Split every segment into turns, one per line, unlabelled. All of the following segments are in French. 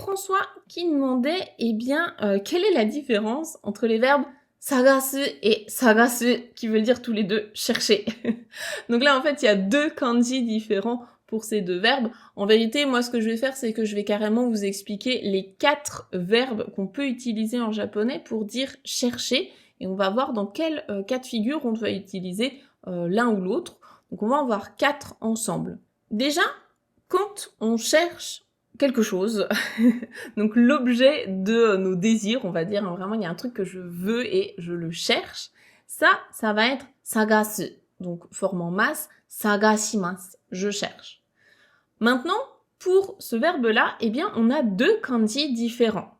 François qui demandait, quelle est la différence entre les verbes sagasu et sagasu, qui veulent dire tous les deux chercher. Donc là, en fait, il y a 2 kanji différents pour ces 2 verbes. En vérité, moi, ce que je vais faire, c'est que je vais carrément vous expliquer les 4 verbes qu'on peut utiliser en japonais pour dire chercher, et on va voir dans quel cas de figure on va utiliser l'un ou l'autre. Donc on va en voir 4 ensemble. Déjà, quand on cherche quelque chose, donc l'objet de nos désirs, on va dire, hein, vraiment il y a un truc que je veux et je le cherche, ça va être sagasu, donc formant masse, sagashimasu, je cherche. Maintenant, pour ce verbe-là, on a 2 kanji différents.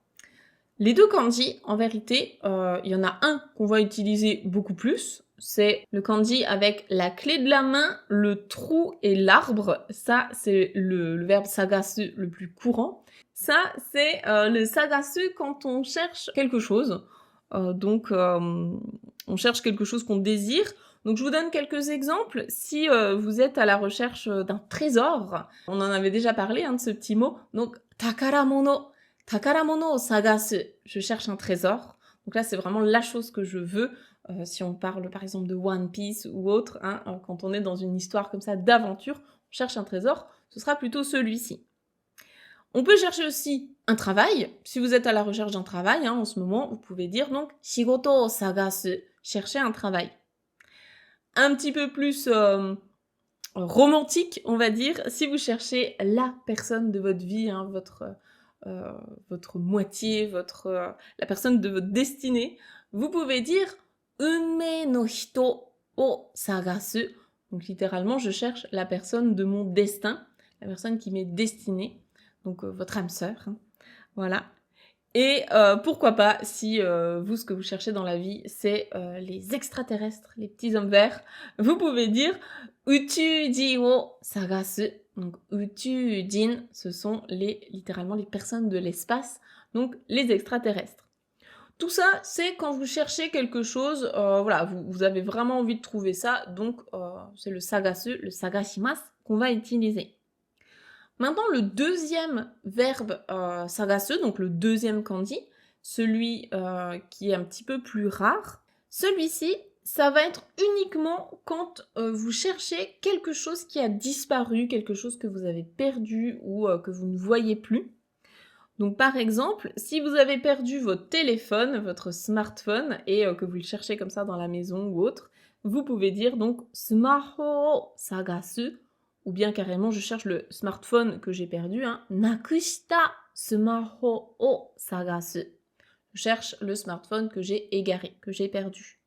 Les 2 kanji, en vérité, il y en a un qu'on va utiliser beaucoup plus, c'est le kanji avec la clé de la main, le trou et l'arbre. Ça, c'est le verbe sagasu le plus courant. Ça, c'est le sagasu quand on cherche quelque chose. On cherche quelque chose qu'on désire. Donc, je vous donne quelques exemples. Si vous êtes à la recherche d'un trésor, on en avait déjà parlé, de ce petit mot. Donc, takaramono. Takaramono o sagasu. Je cherche un trésor. Donc là, c'est vraiment la chose que je veux. Si on parle par exemple de One Piece ou autre, quand on est dans une histoire comme ça d'aventure, on cherche un trésor, ce sera plutôt celui-ci. On peut chercher aussi un travail. Si vous êtes à la recherche d'un travail, en ce moment, vous pouvez dire donc shigoto o sagasu, chercher un travail. Un petit peu plus romantique, on va dire, si vous cherchez la personne de votre vie, votre moitié, la personne de votre destinée, vous pouvez dire unmei no hito o sagasu. Donc littéralement, je cherche la personne de mon destin, la personne qui m'est destinée, donc votre âme sœur. Voilà. Et pourquoi pas, si vous, ce que vous cherchez dans la vie, c'est les extraterrestres, les petits hommes verts, vous pouvez dire Uchuji wo sagasu. Donc Uchujin, ce sont littéralement les personnes de l'espace, donc les extraterrestres. Tout ça, c'est quand vous cherchez quelque chose, vous avez vraiment envie de trouver ça, donc c'est le sagasu, le sagashimasu qu'on va utiliser. Maintenant, le deuxième verbe sagasu, donc le deuxième kanji, celui qui est un petit peu plus rare, celui-ci, ça va être uniquement quand vous cherchez quelque chose qui a disparu, quelque chose que vous avez perdu ou que vous ne voyez plus. Donc par exemple, si vous avez perdu votre téléphone, votre smartphone, et que vous le cherchez comme ça dans la maison ou autre, vous pouvez dire donc smaho sagasu, ou bien carrément je cherche le smartphone que j'ai perdu, nakushita smaho o sagasu. Je cherche le smartphone que j'ai égaré, que j'ai perdu.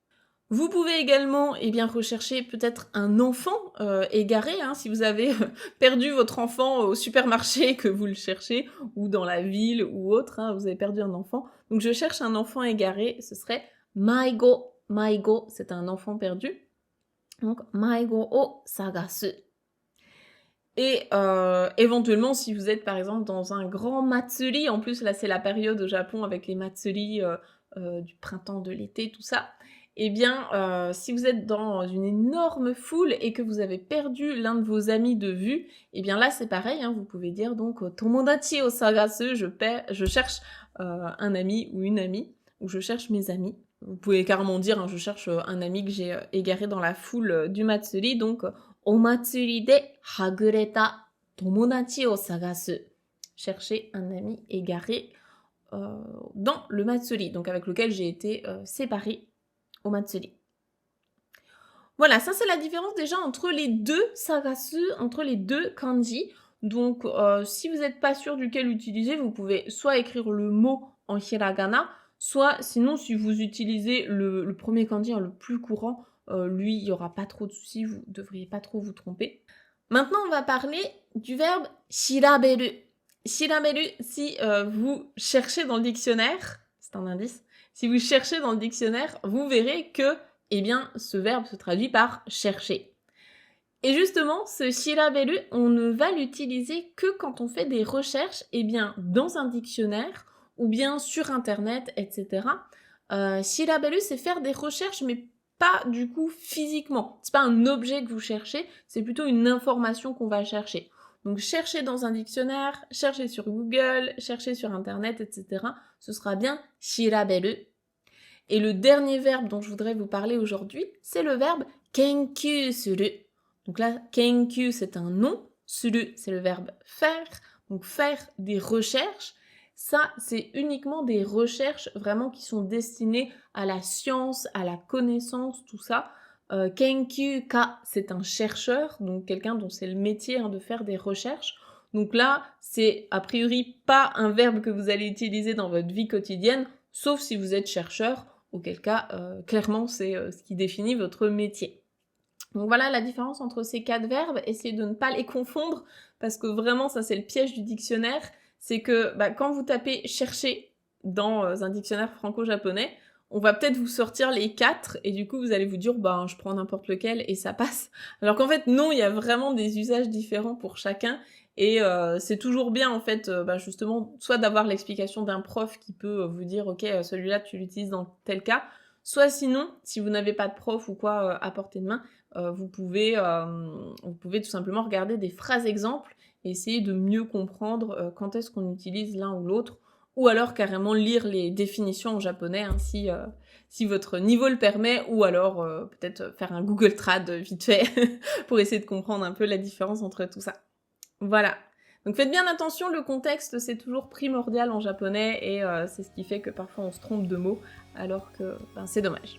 Vous pouvez également rechercher peut-être un enfant égaré, si vous avez perdu votre enfant au supermarché et que vous le cherchez, ou dans la ville ou autre, vous avez perdu un enfant. Donc je cherche un enfant égaré, ce serait maigo. Maigo, c'est un enfant perdu. Donc maigo o sagasu. Et éventuellement, si vous êtes par exemple dans un grand matsuri, en plus là c'est la période au Japon avec les matsuri du printemps, de l'été, tout ça, si vous êtes dans une énorme foule et que vous avez perdu l'un de vos amis de vue, là c'est pareil, vous pouvez dire donc tomodachi o sagasu, je cherche un ami ou une amie, ou je cherche mes amis. Vous pouvez carrément dire je cherche un ami que j'ai égaré dans la foule du matsuri, donc omatsuri de hagureta tomodachi o sagasu. Chercher un ami égaré dans le matsuri, donc avec lequel j'ai été séparée au matsuri. Voilà, ça c'est la différence déjà entre les deux sagasu, entre les deux kanji. Donc si vous n'êtes pas sûr duquel utiliser, vous pouvez soit écrire le mot en hiragana, soit sinon si vous utilisez le premier kanji, le plus courant, lui il n'y aura pas trop de soucis, vous ne devriez pas trop vous tromper. Maintenant on va parler du verbe shiraberu. Shiraberu, si vous cherchez dans le dictionnaire, c'est un indice, si vous cherchez dans le dictionnaire, vous verrez que ce verbe se traduit par chercher. Et justement, ce shiraberu, on ne va l'utiliser que quand on fait des recherches, dans un dictionnaire ou bien sur internet, etc. Shiraberu, c'est faire des recherches, mais pas du coup physiquement. C'est pas un objet que vous cherchez, c'est plutôt une information qu'on va chercher. Donc cherchez dans un dictionnaire, cherchez sur Google, cherchez sur internet, etc. Ce sera bien shiraberu. Et le dernier verbe dont je voudrais vous parler aujourd'hui, c'est le verbe kenkyu suru. Donc là, kenkyu c'est un nom, suru c'est le verbe faire, donc faire des recherches. Ça, c'est uniquement des recherches vraiment qui sont destinées à la science, à la connaissance, tout ça. Kenkyu ka, c'est un chercheur, donc quelqu'un dont c'est le métier de faire des recherches. Donc là, c'est a priori pas un verbe que vous allez utiliser dans votre vie quotidienne, sauf si vous êtes chercheur, auquel cas, clairement, c'est ce qui définit votre métier. Donc voilà la différence entre ces 4 verbes, essayez de ne pas les confondre, parce que vraiment, ça c'est le piège du dictionnaire, c'est que quand vous tapez « chercher » dans un dictionnaire franco-japonais, on va peut-être vous sortir les 4, et du coup vous allez vous dire « je prends n'importe lequel et ça passe ». Alors qu'en fait non, il y a vraiment des usages différents pour chacun, et c'est toujours bien en fait, justement, soit d'avoir l'explication d'un prof qui peut vous dire « Ok, celui-là tu l'utilises dans tel cas », soit sinon, si vous n'avez pas de prof ou quoi à portée de main, vous pouvez tout simplement regarder des phrases exemples et essayer de mieux comprendre quand est-ce qu'on utilise l'un ou l'autre, ou alors carrément lire les définitions en japonais si votre niveau le permet, ou alors peut-être faire un Google Trad vite fait pour essayer de comprendre un peu la différence entre tout ça. Voilà. Donc faites bien attention, le contexte c'est toujours primordial en japonais et c'est ce qui fait que parfois on se trompe de mots alors que c'est dommage.